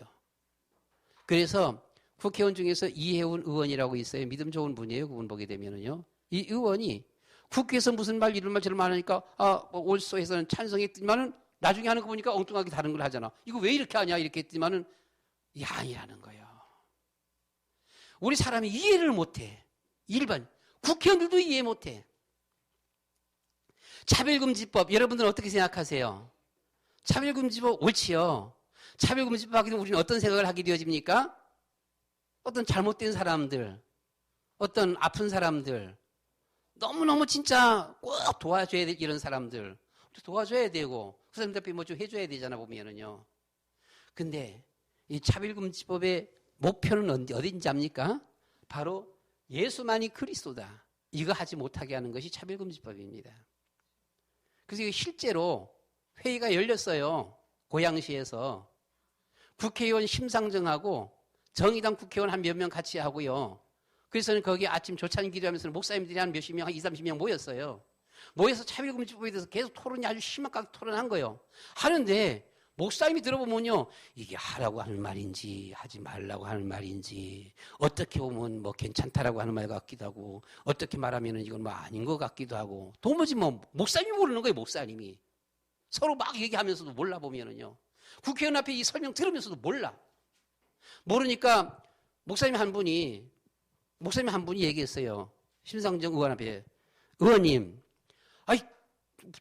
그래서 국회의원 중에서 이혜훈 의원이라고 있어요. 믿음 좋은 분이에요. 그분 보게 되면은요. 이 의원이 국회에서 무슨 말 이런 말 저런 말 하니까 뭐 올소에서는 찬성했지만은 나중에 하는 거 보니까 엉뚱하게 다른 걸 하잖아. 이거 왜 이렇게 하냐 이렇게 했지만은 이게 아니라는 거예요. 우리 사람이 이해를 못해. 일반 국회의원들도 이해 못해. 차별금지법 여러분들은 어떻게 생각하세요? 차별금지법 옳지요. 차별금지법 하게 되면 우리는 어떤 생각을 하게 되어집니까? 어떤 잘못된 사람들, 어떤 아픈 사람들, 너무너무 진짜 꼭 도와줘야 될 이런 사람들 도와줘야 되고 그 사람들 앞에 뭐 좀 해줘야 되잖아 보면은요. 근데 이 차별금지법의 목표는 어딘지 압니까? 바로 예수만이 그리스도다. 이거 하지 못하게 하는 것이 차별금지법입니다. 그래서 이거 실제로 회의가 열렸어요. 고양시에서. 국회의원 심상정하고 정의당 국회의원 한 몇 명 같이 하고요. 그래서 거기 아침 조찬 기도하면서 목사님들이 한 몇십 명, 한 20, 30명 모였어요. 모여서 차별금지법에 대해서 계속 토론이 아주 심하게 토론한 거예요. 하는데 목사님이 들어보면요. 이게 하라고 하는 말인지 하지 말라고 하는 말인지 어떻게 보면 뭐 괜찮다라고 하는 말 같기도 하고 어떻게 말하면 이건 뭐 아닌 것 같기도 하고 도무지 뭐 목사님이 모르는 거예요. 목사님이. 서로 막 얘기하면서도 몰라 보면은요. 국회의원 앞에 이 설명 들으면서도 몰라. 모르니까 목사님 한 분이 얘기했어요. 심상정 의원 앞에. 의원님,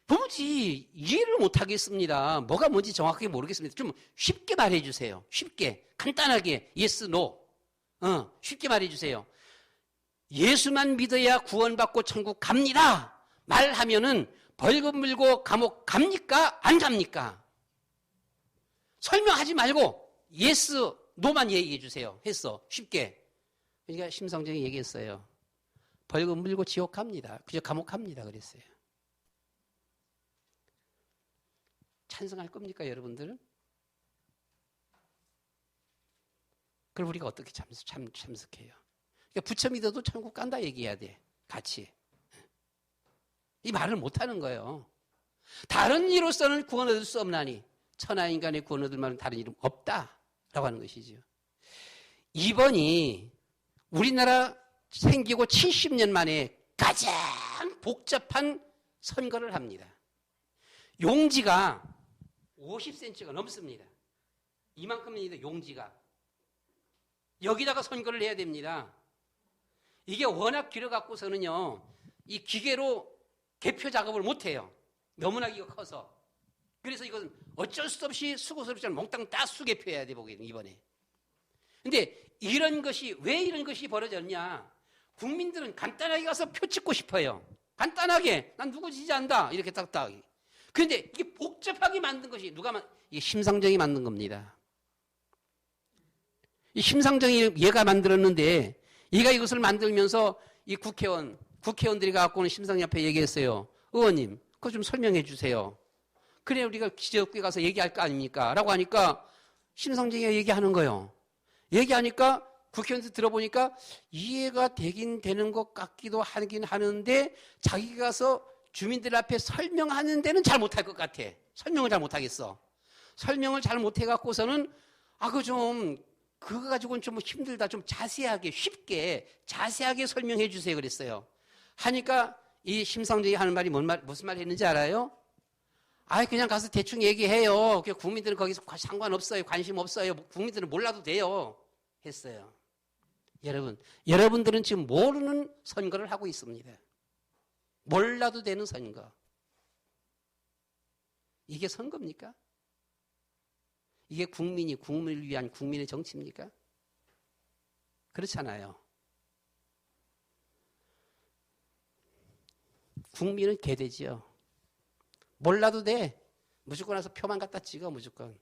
도무지 이해를 못하겠습니다. 뭐가 뭔지 정확하게 모르겠습니다. 좀 쉽게 말해주세요. 쉽게, 간단하게, yes, no. 쉽게 말해주세요. 예수만 믿어야 구원받고 천국 갑니다. 말하면은 벌금 물고 감옥 갑니까? 안 갑니까? 설명하지 말고 yes, no만 얘기해 주세요. 했어. 쉽게. 그러니까 심상정이 얘기했어요. 벌금 물고 지옥 갑니다. 그저 감옥 갑니다. 그랬어요. 찬성할 겁니까, 여러분들? 그럼 우리가 어떻게 참석해요? 그러니까 부처 믿어도 천국 간다 얘기해야 돼. 같이. 이 말을 못하는 거예요. 다른 이로서는 구원 얻을 수 없나니 천하인간의 구원 얻을 만한 다른 이름 없다라고 하는 것이죠. 이번이 우리나라 생기고 70년 만에 가장 복잡한 선거를 합니다. 용지가 50cm가 넘습니다. 이만큼입니다. 용지가. 여기다가 선거를 해야 됩니다. 이게 워낙 길어갖고서는요. 이 기계로 개표 작업을 못해요. 너무나 이거 커서. 그래서 이것은 어쩔 수 없이 수고스럽지 않은 몽땅 다 수개표해야 돼 보기는 이번에. 근데 왜 이런 것이 벌어졌냐. 국민들은 간단하게 가서 표 찍고 싶어요. 간단하게 난 누구 지지한다 이렇게 딱딱. 그런데 이게 복잡하게 만든 것이 이게 심상정이 만든 겁니다. 이 심상정이 얘가 만들었는데 얘가 이것을 만들면서 이 국회의원들이 갖고 오는 심상정 앞에 얘기했어요. 의원님 그거 좀 설명해 주세요. 그래 우리가 지역구에 가서 얘기할 거 아닙니까? 라고 하니까 심상정이 얘기하는 거예요. 얘기하니까 국회의원들 들어보니까 이해가 되긴 되는 것 같기도 하긴 하는데 자기가 가서 주민들 앞에 설명하는 데는 잘 못할 것 같아. 설명을 잘 못하겠어. 설명을 잘 못해갖고서는 그거 가지고는 좀 힘들다. 좀 자세하게 쉽게 자세하게 설명해 주세요 그랬어요. 하니까 이 심상정이 하는 말이 무슨 말 했는지 알아요? 그냥 가서 대충 얘기해요. 국민들은 거기서 상관없어요. 관심 없어요. 국민들은 몰라도 돼요. 했어요. 여러분들은 지금 모르는 선거를 하고 있습니다. 몰라도 되는 선거. 이게 선거입니까? 이게 국민을 위한 국민의 정치입니까? 그렇잖아요. 국민은 개돼지요. 몰라도 돼. 무조건 와서 표만 갖다 찍어, 무조건.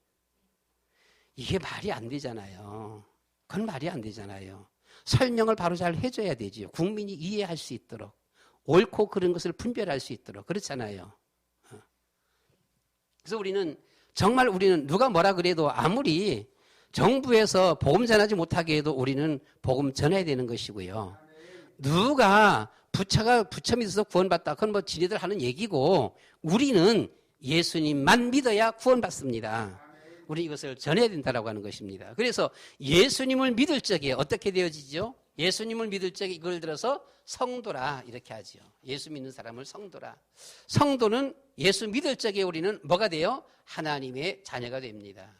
이게 말이 안 되잖아요. 그건 말이 안 되잖아요. 설명을 바로 잘 해줘야 되지요. 국민이 이해할 수 있도록. 옳고 그른 것을 분별할 수 있도록. 그렇잖아요. 그래서 우리는 누가 뭐라 그래도 아무리 정부에서 복음 전하지 못하게 해도 우리는 복음 전해야 되는 것이고요. 누가 부처 믿어서 구원받다. 그건 뭐 지네들 하는 얘기고 우리는 예수님만 믿어야 구원받습니다. 우리 이것을 전해야 된다라고 하는 것입니다. 그래서 예수님을 믿을 적에 어떻게 되어지죠? 예수님을 믿을 적에 이걸 들어서 성도라 이렇게 하죠. 예수 믿는 사람을 성도라. 성도는 예수 믿을 적에 우리는 뭐가 돼요? 하나님의 자녀가 됩니다.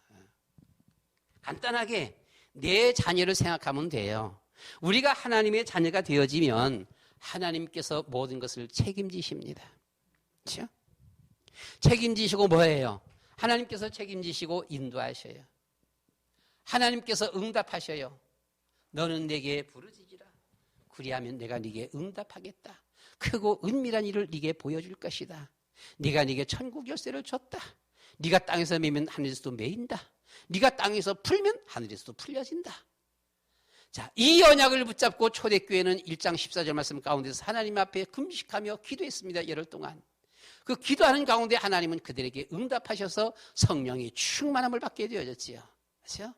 간단하게 내 자녀를 생각하면 돼요. 우리가 하나님의 자녀가 되어지면 하나님께서 모든 것을 책임지십니다. 그렇죠? 책임지시고 뭐예요? 하나님께서 책임지시고 인도하셔요. 하나님께서 응답하셔요. 너는 내게 부르짖으라. 그리하면 내가 네게 응답하겠다. 크고 은밀한 일을 네게 보여줄 것이다. 네가 네게 천국 열쇠를 줬다. 네가 땅에서 매면 하늘에서도 매인다. 네가 땅에서 풀면 하늘에서도 풀려진다. 자, 이 언약을 붙잡고 초대교회는 1장 14절 말씀 가운데서 하나님 앞에 금식하며 기도했습니다. 열흘 동안. 그 기도하는 가운데 하나님은 그들에게 응답하셔서 성령의 충만함을 받게 되어졌지요. 그렇죠?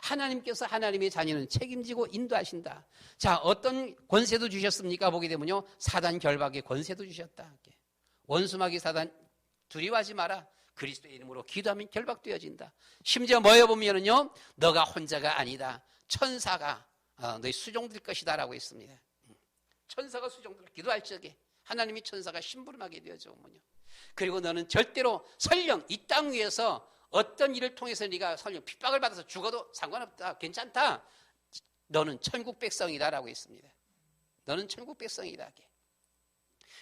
하나님께서 하나님의 자녀는 책임지고 인도하신다. 자, 어떤 권세도 주셨습니까? 보게 되면요. 사단 결박의 권세도 주셨다. 원수마귀 사단 두려워하지 마라. 그리스도의 이름으로 기도하면 결박되어진다. 심지어 뭐에 보면은요. 너가 혼자가 아니다. 천사가 너희 수종될 것이다 라고 했습니다. 천사가 수종될 기도할 적에 하나님이 천사가 심부름하게 되어져 오면요. 그리고 너는 절대로 설령 이 땅 위에서 어떤 일을 통해서 네가 설령 핍박을 받아서 죽어도 상관없다. 괜찮다. 너는 천국 백성이다 라고 했습니다. 너는 천국 백성이다.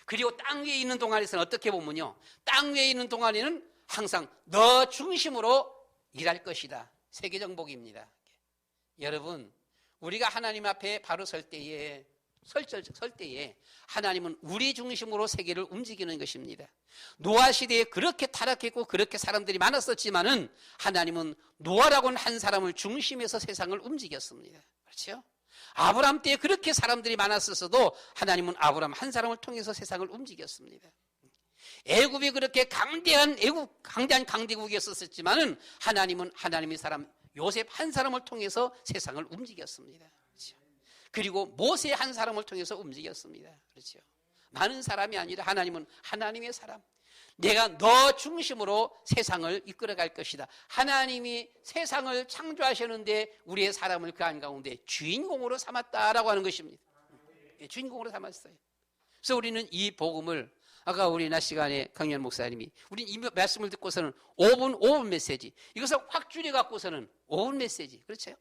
그리고 땅 위에 있는 동안에서는 어떻게 보면요. 땅 위에 있는 동안에는 항상 너 중심으로 일할 것이다. 세계정복입니다. 여러분, 우리가 하나님 앞에 바로 설 때에 하나님은 우리 중심으로 세계를 움직이는 것입니다. 노아 시대에 그렇게 타락했고 그렇게 사람들이 많았었지만은 하나님은 노아라고는 한 사람을 중심에서 세상을 움직였습니다. 그렇죠? 아브라함 때에 그렇게 사람들이 많았었어도 하나님은 아브라함 한 사람을 통해서 세상을 움직였습니다. 애굽이 그렇게 강대한 강대국이었었지만은 하나님은 하나님의 사람 요셉 한 사람을 통해서 세상을 움직였습니다. 그렇죠? 그리고 모세 한 사람을 통해서 움직였습니다. 그렇죠? 많은 사람이 아니라 하나님은 하나님의 사람. 내가 너 중심으로 세상을 이끌어갈 것이다. 하나님이 세상을 창조하셨는데 우리의 사람을 그 한가운데 주인공으로 삼았다라고 하는 것입니다. 주인공으로 삼았어요. 그래서 우리는 이 복음을 아까 우리 낮 시간에 강연 목사님이 우리는 이 말씀을 듣고서는 5분 메시지 이것을 확 줄여갖고서는 5분 메시지 그렇죠?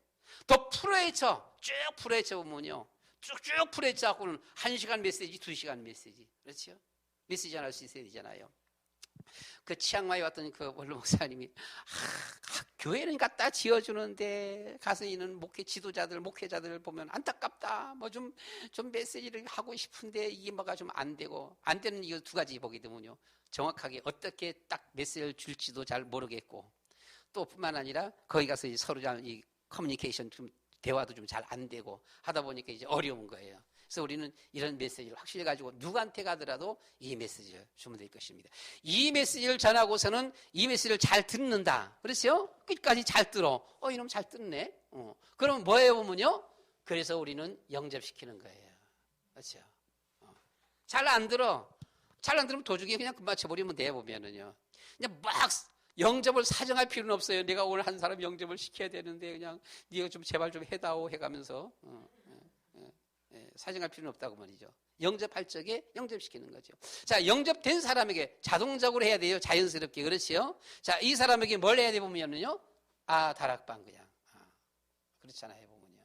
더 풀어헤쳐 쭉 풀어헤쳐 보면요 쭉쭉 풀어헤쳐 갖고는 1시간 메시지 2시간 메시지 그렇죠? 메시지 하나 할 수 있어야 되잖아요. 그 치앙마이 왔던 그 원로 목사님이 교회는 갖다 지어주는데 가서 있는 목회자들 보면 안타깝다. 뭐 좀 메시지를 하고 싶은데 이게 뭐가 좀 안 되고 안 되는 이유 두 가지 보게 되면요. 정확하게 어떻게 딱 메시지를 줄지도 잘 모르겠고 또 뿐만 아니라 거기 가서 이제 서로 이 커뮤니케이션 좀 대화도 좀 잘 안 되고 하다 보니까 이제 어려운 거예요. 그래서 우리는 이런 메시지를 확실히 가지고 누구한테 가더라도 이 메시지를 주면 될 것입니다. 이 메시지를 전하고서는 이 메시지를 잘 듣는다. 그렇죠? 끝까지 잘 들어. 이놈 잘 듣네. 그럼 뭐예요 보면요? 그래서 우리는 영접시키는 거예요. 그렇죠? 잘 안 들어. 잘 안 들으면 도중에 그냥 맞춰버리면 돼 보면은요. 그냥 막 영접을 사정할 필요는 없어요. 내가 오늘 한 사람 영접을 시켜야 되는데 그냥 네가 좀 제발 좀 해다오 해가면서 사정할 필요는 없다고 말이죠. 영접할 적에 영접시키는 거죠. 자, 영접된 사람에게 자동적으로 해야 돼요. 자연스럽게. 그렇지요? 자, 이 사람에게 뭘 해야 돼 보면요. 다락방 그냥. 그렇잖아요. 보면요.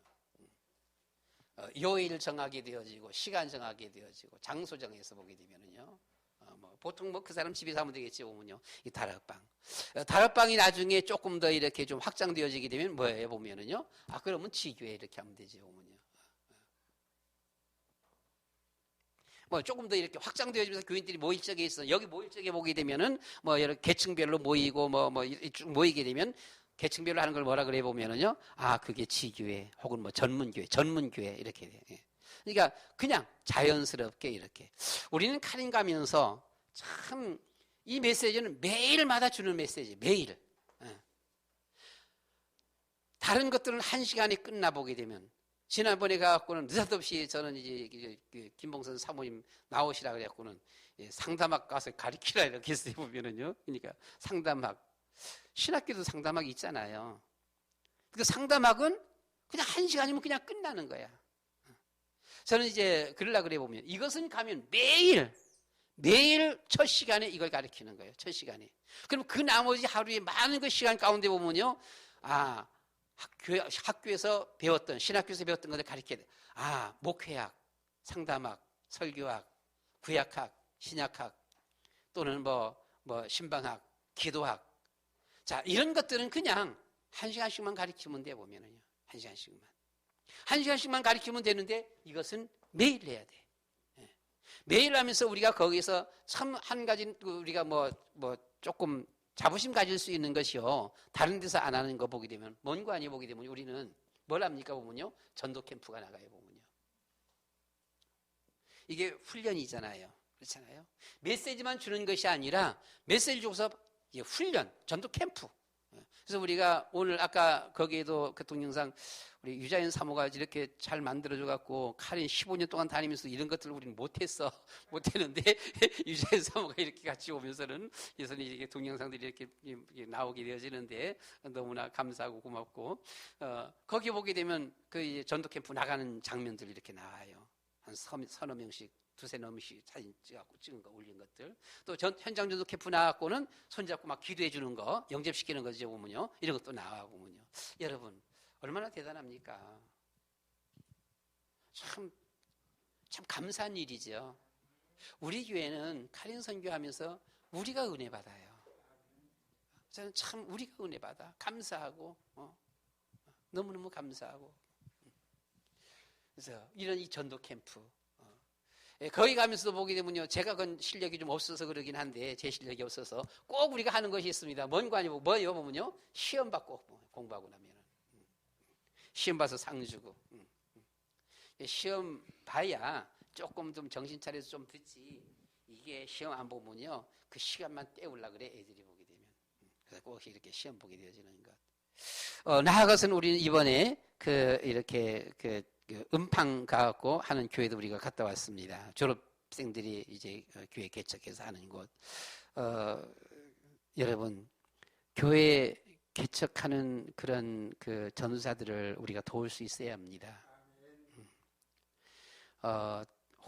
요일 정하게 되어지고 시간 정하게 되어지고 장소 정해서 보게 되면은요. 보통 그 사람 집에서 하면 되겠지, 보면요. 이 다락방. 다락방이 나중에 조금 더 이렇게 좀 확장되어지게 되면 뭐예요, 보면은요. 그러면 지교회 이렇게 하면 되지, 보면요. 조금 더 이렇게 확장되어지면서 교인들이 모일 적에 있어. 여기 모일 적에 보게 되면은, 여러 계층별로 모이고, 쭉 모이게 되면, 계층별로 하는 걸 뭐라 그래 보면은요. 그게 지교회, 혹은 전문교회, 이렇게 돼. 예. 그러니까 그냥 자연스럽게 이렇게. 우리는 카린 가면서 참 이 메시지는 매일마다 주는 메시지, 매일. 다른 것들은 한 시간에 끝나보게 되면, 지난번에 가갖고는 느닷없이 저는 이제 김봉선 사모님 나오시라 그래갖고는 상담학 가서 가르치라 이렇게 했어요, 보면은요. 그러니까 상담학. 신학교도 상담학이 있잖아요. 그 상담학은 그냥 한 시간이면 그냥 끝나는 거야. 저는 이제 그러려 그래 보면 이것은 가면 매일 첫 시간에 이걸 가르치는 거예요. 첫 시간에. 그럼 그 나머지 하루에 많은 그 시간 가운데 보면요. 학교에서 배웠던, 신학교에서 배웠던 것을 가르쳐야 돼. 목회학, 상담학, 설교학, 구약학, 신약학, 또는 신방학, 기도학. 자, 이런 것들은 그냥 한 시간씩만 가르치면 돼, 보면은요. 한 시간씩만. 한 시간씩만 가르치면 되는데 이것은 매일 해야 돼. 매일 하면서 우리가 거기서 참 한 가지 우리가 조금 자부심 가질 수 있는 것이요. 다른 데서 안 하는 거 보게 되면, 먼 거 아니에 보게 되면 우리는 뭘 합니까 보면요. 전도 캠프가 나가요, 보면요. 이게 훈련이잖아요. 그렇잖아요. 메시지만 주는 것이 아니라 메시지 주고서 훈련, 전도 캠프. 그래서 우리가 오늘 아까 거기에도 그 동영상 우리 유자연 사모가 이렇게 잘 만들어줘 갖고 카린 15년 동안 다니면서 이런 것들을 우리는 못했는데 유자연 사모가 이렇게 같이 오면서는 예선이 이렇게 동영상들이 이렇게 나오게 되어지는데 너무나 감사하고 고맙고 거기 보게 되면 그 전도 캠프 나가는 장면들이 이렇게 나와요. 한 서너 명씩 두세 명씩 사진 찍은 거 올린 것들. 또 현장 전도 캠프 나왔고는 손잡고 막 기도해 주는 거, 영접시키는 거죠, 보면요. 이런 것도 나와 보면요. 여러분, 얼마나 대단합니까? 참 감사한 일이죠. 우리 교회는 카린 선교하면서 우리가 은혜 받아요. 저는 참 우리가 은혜 받아. 감사하고, 너무너무 감사하고. 그래서 이런 이 전도 캠프. 거기 가면서도 보게 되면요. 제가 그건 실력이 좀 없어서 그러긴 한데, 제 실력이 없어서 꼭 우리가 하는 것이 있습니다. 뭔 거 아니고, 뭐예요? 보면요. 시험 받고, 공부하고 나면은. 시험 봐서 상 주고. 시험 봐야 조금 좀 정신 차려서 좀 듣지. 이게 시험 안 보면요. 그 시간만 때우려고 그래, 애들이 보게 되면. 그래서 꼭 이렇게 시험 보게 되어지는 것. 나아가서는 우리는 이번에 이렇게 음팡 가갖고 하는 교회도 우리가 갔다 왔습니다. 졸업생들이 이제 교회 개척해서 하는 곳. 여러분, 교회 개척하는 그런 그 전도사들을 우리가 도울 수 있어야 합니다.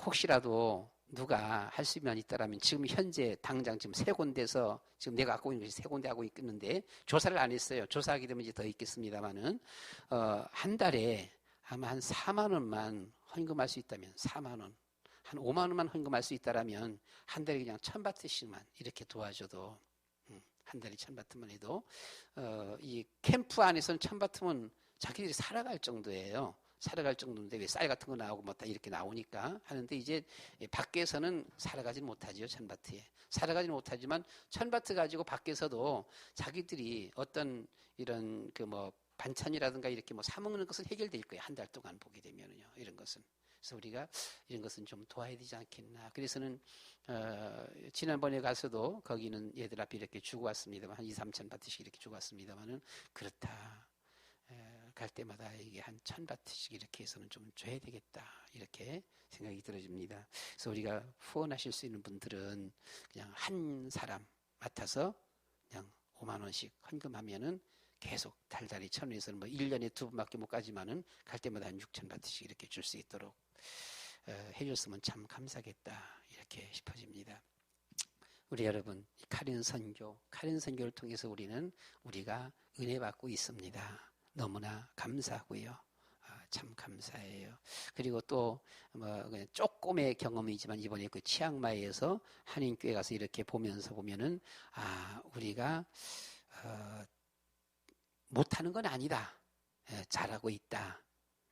혹시라도 누가 할 수만 있다라면 지금 현재 당장 지금 세 군데서 지금 내가 갖고 있는 것이 세 군데 하고 있는데 조사를 안 했어요. 조사하게 되면 이제 더 있겠습니다만은 한 달에 아마 한 4만 원만 헌금할 수 있다면 4만 원, 한 5만 원만 헌금할 수 있다라면 한 달에 그냥 1,000바트씩만 이렇게 도와줘도 한 달에 1,000바트만 해도 이 캠프 안에서는 1,000바트면 자기들이 살아갈 정도예요. 살아갈 정도인데 왜 쌀 같은 거 나오고 뭐 다 이렇게 나오니까 하는데 이제 밖에서는 살아가지는 못하지요. 1,000바트에 살아가지는 못하지만 1,000바트 가지고 밖에서도 자기들이 어떤 이런 반찬이라든가 이렇게 사 먹는 것은 해결될 거예요. 한 달 동안 보게 되면은요. 이런 것은. 그래서 우리가 이런 것은 좀 도와야 되지 않겠나. 그래서는, 지난번에 가서도 거기는 얘들 앞에 이렇게 주고 왔습니다만, 한 2, 3천 바트씩 이렇게 주고 왔습니다만은, 그렇다. 갈 때마다 이게 한 1,000바트씩 이렇게 해서는 좀 줘야 되겠다. 이렇게 생각이 들어집니다. 그래서 우리가 후원하실 수 있는 분들은 그냥 한 사람 맡아서 그냥 5만 원씩 헌금하면은 계속 달달이 1,000원에서는 1년에 2번밖에 못 가지만은 갈 때마다 한 6,000바트씩 이렇게 줄 수 있도록 해줬으면 참 감사하겠다 이렇게 싶어집니다. 우리 여러분, 카린 선교를 통해서 우리가 은혜 받고 있습니다. 너무나 감사하고요. 참 감사해요. 그리고 또 그냥 조금의 경험이지만 이번에 그 치앙마이에서 한인교회 가서 이렇게 보면은 우리가 못하는 건 아니다. 잘하고 있다.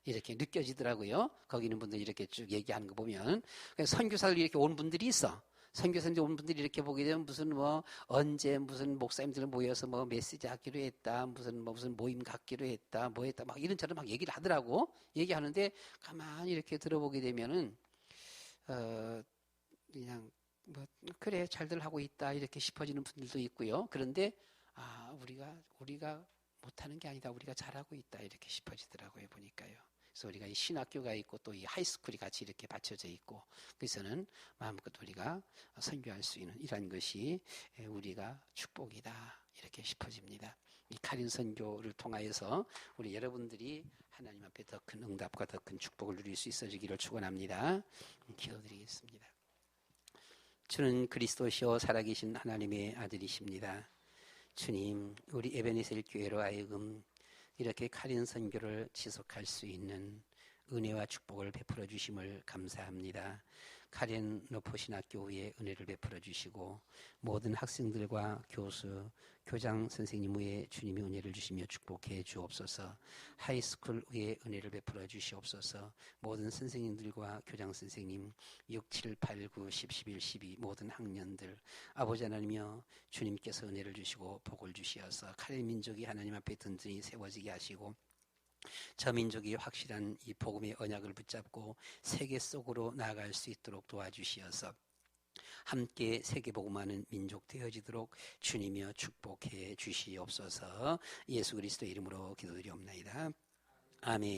이렇게 느껴지더라고요. 거기 있는 분들이 이렇게 쭉 얘기하는 거 보면. 선교사들 이렇게 온 분들이 있어. 선교사들 온 분들이 이렇게 보게 되면 언제 무슨 목사님들 모여서 메시지 하기로 했다. 무슨 모임 갖기로 했다. 뭐 했다. 막 이런저런 막 얘기를 하더라고. 얘기하는데 가만히 이렇게 들어보게 되면은, 그냥 그래, 잘들 하고 있다. 이렇게 싶어지는 분들도 있고요. 그런데, 우리가 못하는 게 아니다. 우리가 잘하고 있다. 이렇게 싶어지더라고요. 보니까요. 그래서 우리가 이 신학교가 있고 또 이 하이스쿨이 같이 이렇게 받쳐져 있고 그래서는 마음껏 우리가 선교할 수 있는 이러한 것이 우리가 축복이다. 이렇게 싶어집니다. 이 카린 선교를 통하여서 우리 여러분들이 하나님 앞에 더 큰 응답과 더 큰 축복을 누릴 수 있어지기를 축원합니다. 기도드리겠습니다. 주는 그리스도시요 살아계신 하나님의 아들이십니다. 주님, 우리 에베네셀 교회로 하여금 이렇게 카린 선교를 지속할 수 있는 은혜와 축복을 베풀어 주심을 감사합니다. 카린 노포신학교에 은혜를 베풀어 주시고 모든 학생들과 교수, 교장 선생님 위에 주님의 은혜를 주시며 축복해 주옵소서. 하이스쿨 위에 은혜를 베풀어 주시옵소서. 모든 선생님들과 교장 선생님 6, 7, 8, 9, 10, 11, 12 모든 학년들 아버지 하나님이여 주님께서 은혜를 주시고 복을 주시어서 카린 민족이 하나님 앞에 든든히 세워지게 하시고 저 민족이 확실한 이 복음의 언약을 붙잡고 세계 속으로 나아갈 수 있도록 도와주시어서 함께 세계 복음하는 민족 되어지도록 주님이여 축복해 주시옵소서. 예수 그리스도의 이름으로 기도드리옵나이다. 아멘.